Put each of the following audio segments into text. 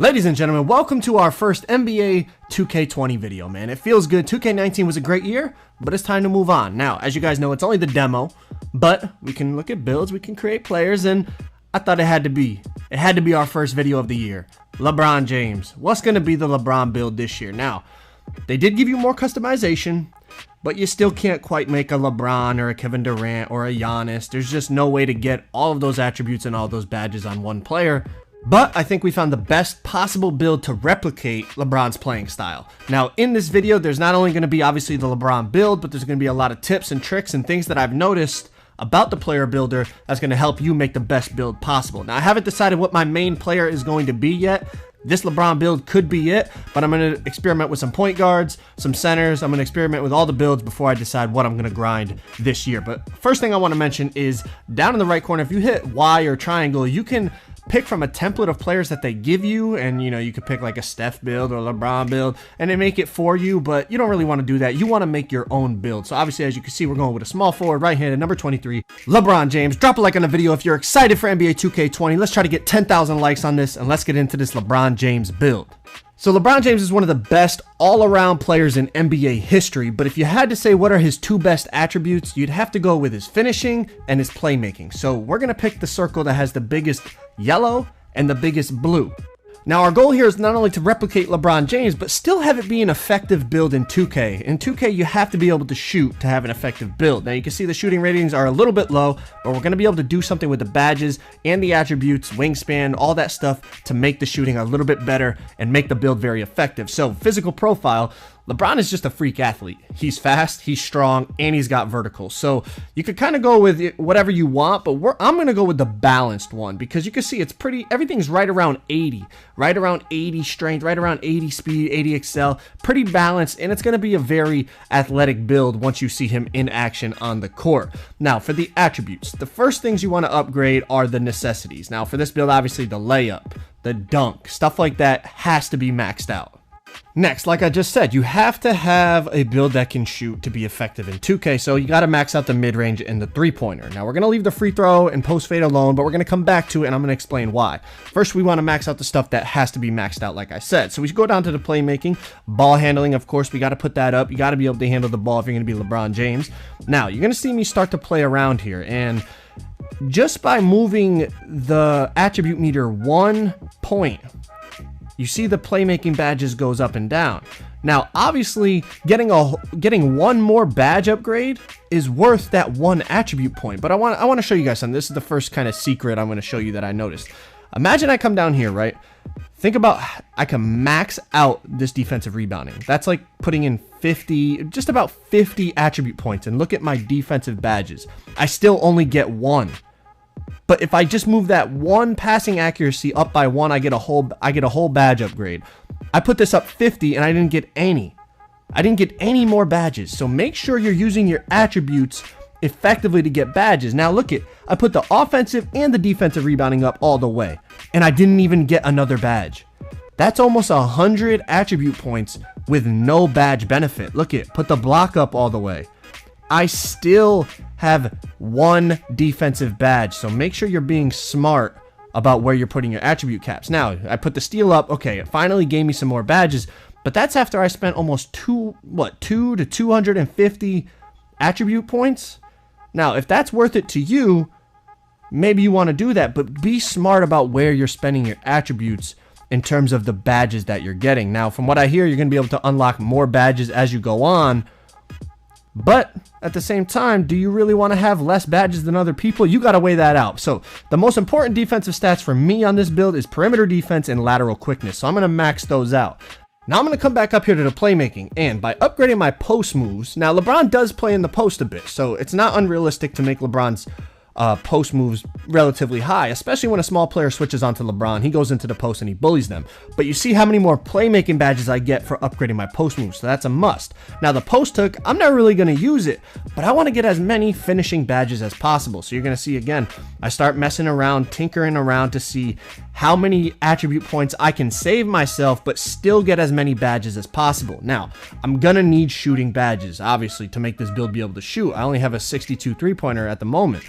Ladies and gentlemen, welcome to our first NBA 2K20 video, man. It feels good. 2K19 was a great year, but it's time to move on. Now, as you guys know, it's only the demo, but we can look at builds, we can create players, and I thought it had to be our first video of the year. LeBron James. What's going to be the LeBron build this year? Now, they did give you more customization, but you still can't quite make a LeBron or a Kevin Durant or a Giannis. There's just no way to get all of those attributes and all those badges on one player. But I think we found the best possible build to replicate LeBron's playing style. Now, in this video, there's not only going to be obviously the LeBron build, but there's going to be a lot of tips and tricks and things that I've noticed about the player builder that's going to help you make the best build possible. Now, I haven't decided what my main player is going to be yet. This LeBron build could be it, but I'm going to experiment with some point guards, some centers. I'm going to experiment with all the builds before I decide what I'm going to grind this year. But first thing I want to mention is down in the right corner, if you hit Y or triangle, you can pick from a template of players that they give you, and you could pick like a Steph build or a LeBron build and they make it for you, but you don't really want to do that. You want to make your own build. So obviously, as you can see, we're going with a small forward, right-handed, number 23, LeBron James. Drop a like on the video if you're excited for NBA 2K20. Let's try to get 10,000 likes on this, and let's get into this LeBron James build. So LeBron James is one of the best all-around players in NBA history, but if you had to say what are his two best attributes, you'd have to go with his finishing and his playmaking. So we're going to pick the circle that has the biggest yellow and the biggest blue. Now, our goal here is not only to replicate LeBron James, but still have it be an effective build in 2K. In 2K, you have to be able to shoot to have an effective build. Now, you can see the shooting ratings are a little bit low, but we're going to be able to do something with the badges and the attributes, wingspan, all that stuff to make the shooting a little bit better and make the build very effective. So, physical profile, LeBron is just a freak athlete. He's fast, he's strong, and he's got vertical. So you could kind of go with whatever you want, but I'm going to go with the balanced one because you can see it's pretty, everything's right around 80. Right around 80 strength, right around 80 speed, 80 excel. Pretty balanced, and it's going to be a very athletic build once you see him in action on the court. Now, for the attributes, the first things you want to upgrade are the necessities. Now, for this build, obviously the layup, the dunk, stuff like that has to be maxed out. Next, like I just said, you have to have a build that can shoot to be effective in 2K, so you got to max out the mid-range and the three-pointer. Now, we're going to leave the free throw and post-fade alone, but we're going to come back to it, and I'm going to explain why. First, we want to max out the stuff that has to be maxed out, like I said. So we should go down to the playmaking. Ball handling, of course, we got to put that up. You got to be able to handle the ball if you're going to be LeBron James. Now, you're going to see me start to play around here, and just by moving the attribute meter 1 point, you see the playmaking badges goes up and down. Now, obviously, getting one more badge upgrade is worth that one attribute point. But I want to show you guys something. This is the first kind of secret I'm going to show you that I noticed. Imagine I come down here, right? Think about I can max out this defensive rebounding. That's like putting in 50, just about 50 attribute points. And look at my defensive badges. I still only get one. But if I just move that one passing accuracy up by 1, I get a whole badge upgrade. I put this up 50 and I didn't get any. I didn't get any more badges. So make sure you're using your attributes effectively to get badges. Now look at, I put the offensive and the defensive rebounding up all the way, and I didn't even get another badge. That's almost 100 attribute points with no badge benefit. Look at, put the block up all the way. I still have one defensive badge, so make sure you're being smart about where you're putting your attribute caps. Now, I put the steal up. Okay, it finally gave me some more badges, but that's after I spent almost 2 to 250 attribute points. Now, if that's worth it to you, maybe you want to do that, but be smart about where you're spending your attributes in terms of the badges that you're getting. Now, from what I hear, you're going to be able to unlock more badges as you go on. But at the same time, do you really want to have less badges than other people? You got to weigh that out. So the most important defensive stats for me on this build is perimeter defense and lateral quickness. So I'm going to max those out. Now I'm going to come back up here to the playmaking, and by upgrading my post moves, now LeBron does play in the post a bit, so it's not unrealistic to make LeBron's post moves relatively high, especially when a small player switches onto LeBron. He goes into the post and he bullies them. But you see how many more playmaking badges I get for upgrading my post moves, so that's a must. Now the post hook, I'm not really going to use it, but I want to get as many finishing badges as possible. So you're going to see again, I start messing around, tinkering around to see how many attribute points I can save myself but still get as many badges as possible. Now, I'm going to need shooting badges, obviously, to make this build be able to shoot. I only have a 62 three-pointer at the moment.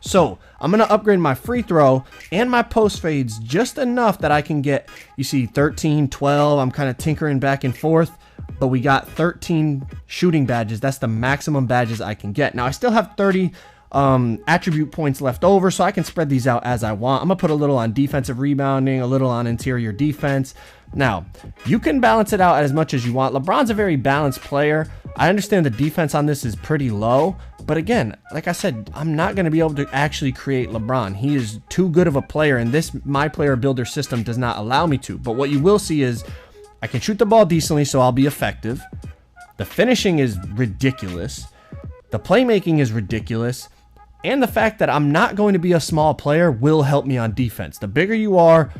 So I'm going to upgrade my free throw and my post fades just enough that I can get, you see, 13, 12. I'm kind of tinkering back and forth, but we got 13 shooting badges. That's the maximum badges I can get. Now I still have 30 attribute points left over, so I can spread these out as I want. I'm gonna put a little on defensive rebounding, a little on interior defense. Now you can balance it out as much as you want. LeBron's a very balanced player. I understand the defense on this is pretty low, but again, like I said, I'm not going to be able to actually create LeBron. He is too good of a player, and this my player builder system does not allow me to. But what you will see is I can shoot the ball decently, so I'll be effective. The finishing is ridiculous. The playmaking is ridiculous. And the fact that I'm not going to be a small player will help me on defense. The bigger you are,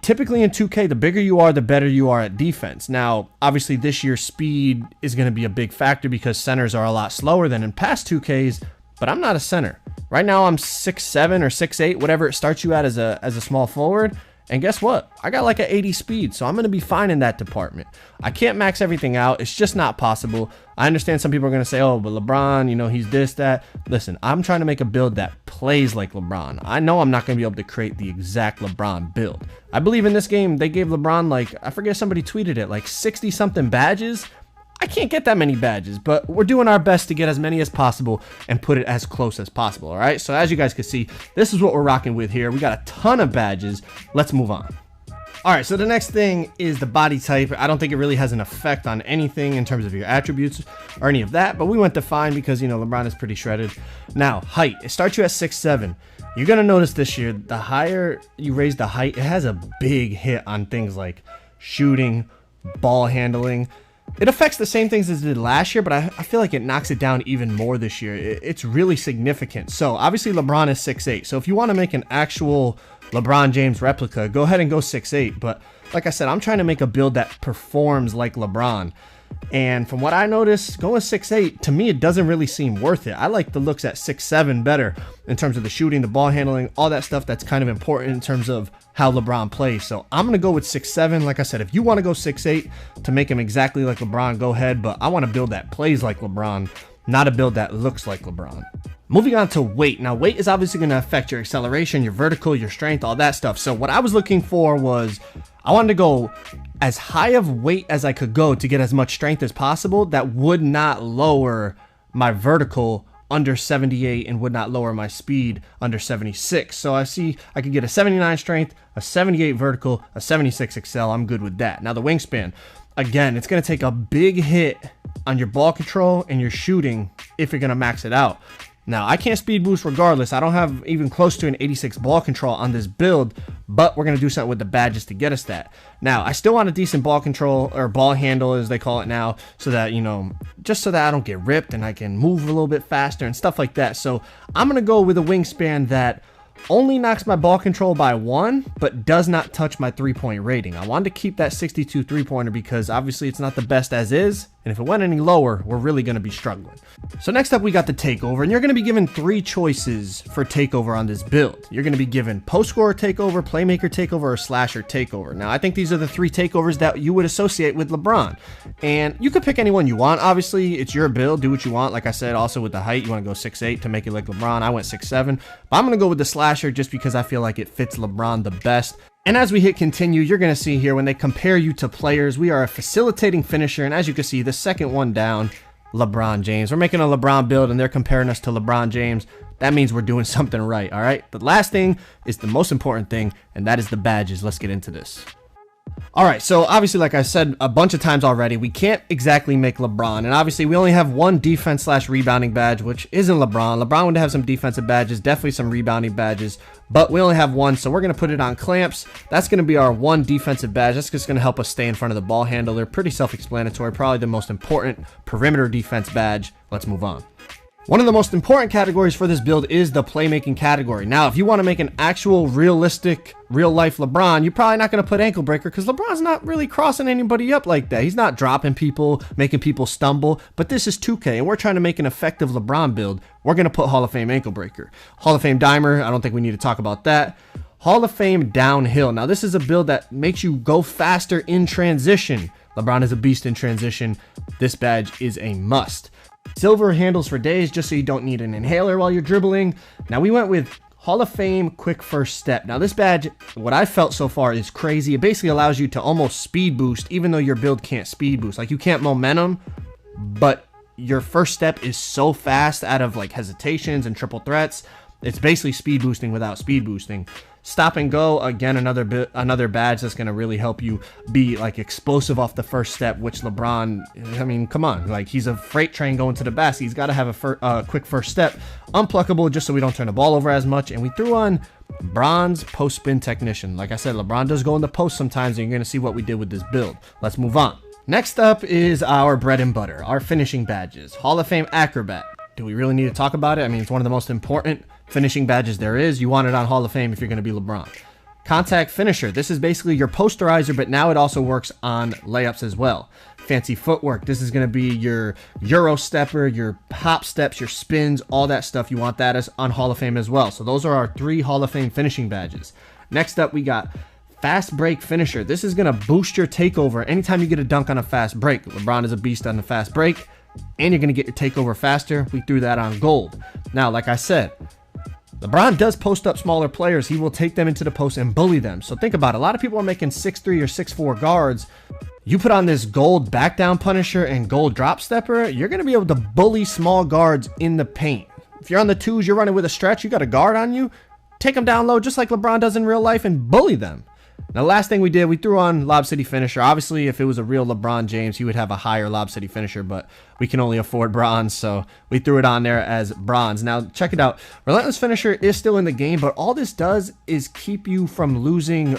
typically in 2K, the bigger you are, the better you are at defense. Now, obviously this year speed is going to be a big factor because centers are a lot slower than in past 2Ks, but I'm not a center. Right now I'm 6'7" or 6'8", whatever it starts you at as a small forward. And guess what? I got like an 80 speed, so I'm going to be fine in that department. I can't max everything out. It's just not possible. I understand some people are going to say, oh, but LeBron, you know, he's this, that. Listen, I'm trying to make a build that plays like LeBron. I know I'm not going to be able to create the exact LeBron build. I believe in this game, they gave LeBron, like, I forget, somebody tweeted it, like 60-something badges. I can't get that many badges, but we're doing our best to get as many as possible and put it as close as possible, all right? So as you guys can see, this is what we're rocking with here. We got a ton of badges. Let's move on. All right, so the next thing is the body type. I don't think it really has an effect on anything in terms of your attributes or any of that, but we went to fine because, you know, LeBron is pretty shredded. Now, height. It starts you at 6'7". You're going to notice this year, the higher you raise the height, it has a big hit on things like shooting, ball handling. It affects the same things as it did last year, but I feel like it knocks it down even more this year. It's really significant. So obviously LeBron is 6'8". So if you want to make an actual LeBron James replica, go ahead and go 6'8". But like I said, I'm trying to make a build that performs like LeBron. And from what I noticed, going 6'8", to me, it doesn't really seem worth it. I like the looks at 6'7" better in terms of the shooting, the ball handling, all that stuff that's kind of important in terms of how LeBron plays. So I'm going to go with 6'7". Like I said, if you want to go 6'8" to make him exactly like LeBron, go ahead. But I want to build that plays like LeBron, not a build that looks like LeBron. Moving on to weight. Now, weight is obviously going to affect your acceleration, your vertical, your strength, all that stuff. So what I was looking for was I wanted to go as high of weight as I could go to get as much strength as possible that would not lower my vertical under 78 and would not lower my speed under 76. So I see I could get a 79 strength, a 78 vertical, a 76 excel. I'm good with that. Now the wingspan, again, it's going to take a big hit on your ball control and your shooting if you're going to max it out. Now, I can't speed boost regardless. I don't have even close to an 86 ball control on this build, but we're going to do something with the badges to get us that. Now, I still want a decent ball control, or ball handle as they call it now, so that, you know, just so that I don't get ripped and I can move a little bit faster and stuff like that. So I'm going to go with a wingspan that only knocks my ball control by 1, but does not touch my three-point rating. I wanted to keep that 62 three-pointer because obviously it's not the best as is, and if it went any lower, we're really going to be struggling. So next up, we got the takeover, and you're going to be given 3 choices for takeover on this build. You're going to be given post scorer takeover, playmaker takeover, or slasher takeover. Now, I think these are the 3 takeovers that you would associate with LeBron, and you could pick any one you want. Obviously, it's your build. Do what you want. Like I said, also with the height, you want to go 6'8" to make it like LeBron. I went 6'7", but I'm going to go with the slasher just because I feel like it fits LeBron the best. And as we hit continue, you're going to see here when they compare you to players, we are a facilitating finisher. And as you can see, the second one down, LeBron James. We're making a LeBron build and they're comparing us to LeBron James. That means we're doing something right, all right? The last thing is the most important thing, and that is the badges. Let's get into this. All right, so obviously, like I said a bunch of times already, we can't exactly make LeBron. And obviously, we only have one defense/rebounding badge, which isn't LeBron. LeBron would have some defensive badges, definitely some rebounding badges, but we only have one, so we're going to put it on clamps. That's going to be our one defensive badge. That's just going to help us stay in front of the ball handler. Pretty self-explanatory, probably the most important perimeter defense badge. Let's move on. One of the most important categories for this build is the playmaking category. Now, if you want to make an actual realistic, real-life LeBron, you're probably not going to put ankle breaker because LeBron's not really crossing anybody up like that. He's not dropping people, making people stumble, but this is 2K, and we're trying to make an effective LeBron build. We're going to put Hall of Fame ankle breaker. Hall of Fame dimer, I don't think we need to talk about that. Hall of Fame downhill. Now, this is a build that makes you go faster in transition. LeBron is a beast in transition. This badge is a must. Silver handles for days just so you don't need an inhaler while you're dribbling. Now we went with Hall of Fame quick first step. Now this badge, what I felt so far is crazy. It basically allows you to almost speed boost even though your build can't speed boost. Like you can't momentum, but your first step is so fast out of like hesitations and triple threats. It's basically speed boosting without speed boosting. Stop and go, again, another badge that's going to really help you be like explosive off the first step, which LeBron, I mean, come on, like he's a freight train going to the basket. He's got to have a quick first step. Unpluckable just so we don't turn the ball over as much. And we threw on bronze post spin technician. Like I said, LeBron does go in the post sometimes, and you're going to see what we did with this build. Let's move on. Next up is our bread and butter, our finishing badges. Hall of Fame acrobat. Do we really need to talk about it? I mean, it's one of the most important finishing badges there is. You want it on Hall of Fame if you're going to be LeBron. Contact finisher. This is basically your posterizer, but now it also works on layups as well. Fancy footwork. This is going to be your Euro stepper, your hop steps, your spins, all that stuff. You want that as on Hall of Fame as well. So those are our 3 Hall of Fame finishing badges. Next up, we got fast break finisher. This is going to boost your takeover anytime you get a dunk on a fast break. LeBron is a beast on the fast break, and you're going to get your takeover faster. We threw that on gold. Now, like I said, LeBron does post up smaller players. He will take them into the post and bully them. So think about it. A lot of people are making 6'3" or 6'4" guards. You put on this gold back down punisher and gold drop stepper, you're going to be able to bully small guards in the paint. If you're on the twos, you're running with a stretch, you got a guard on you, take them down low just like LeBron does in real life and bully them. Now, last thing we did, we threw on Lob City finisher. Obviously, if it was a real LeBron James, he would have a higher Lob City finisher, but we can only afford bronze, so we threw it on there as bronze. Now, check it out. Relentless finisher is still in the game, but all this does is keep you from losing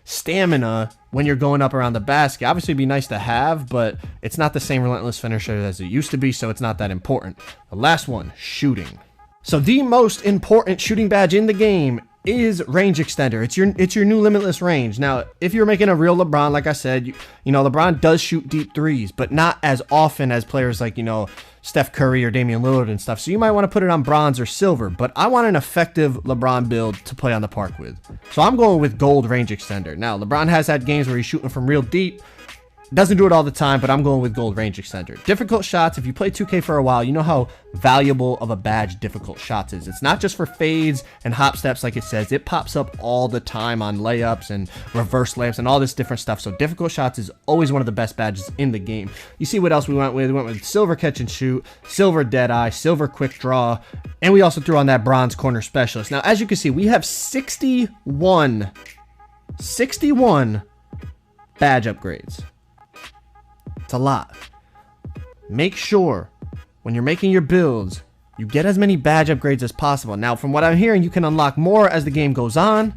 stamina when you're going up around the basket. Obviously, it'd be nice to have, but it's not the same relentless finisher as it used to be, so it's not that important. The last one, shooting. So the most important shooting badge in the game is range extender. It's your new limitless range. Now, if you're making a real LeBron, like I said, you know, LeBron does shoot deep threes, but not as often as players like, you know, Steph Curry or Damian Lillard and stuff. So you might want to put it on bronze or silver, but I want an effective LeBron build to play on the park with. So I'm going with gold range extender. Now, LeBron has had games where he's shooting from real deep. Doesn't do it all the time, but I'm going with gold range extender. Difficult shots. If you play 2K for a while, you know how valuable of a badge difficult shots is. It's not just for fades and hop steps like it says. It pops up all the time on layups and reverse layups and all this different stuff. So difficult shots is always one of the best badges in the game. You see what else we went with? We went with silver catch and shoot, silver dead eye, silver quick draw, and we also threw on that bronze corner specialist. Now, as you can see, we have 61 badge upgrades. It's a lot. Make sure when you're making your builds, you get as many badge upgrades as possible. Now, from what I'm hearing, you can unlock more as the game goes on,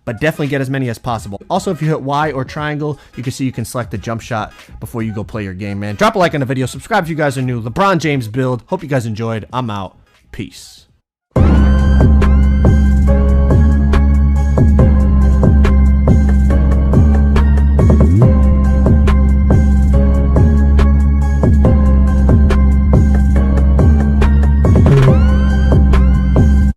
but definitely get as many as possible. Also, if you hit Y or triangle, you can see you can select the jump shot before you go play your game, man. Drop a like on the video. Subscribe if you guys are new. LeBron James build. Hope you guys enjoyed. I'm out. Peace.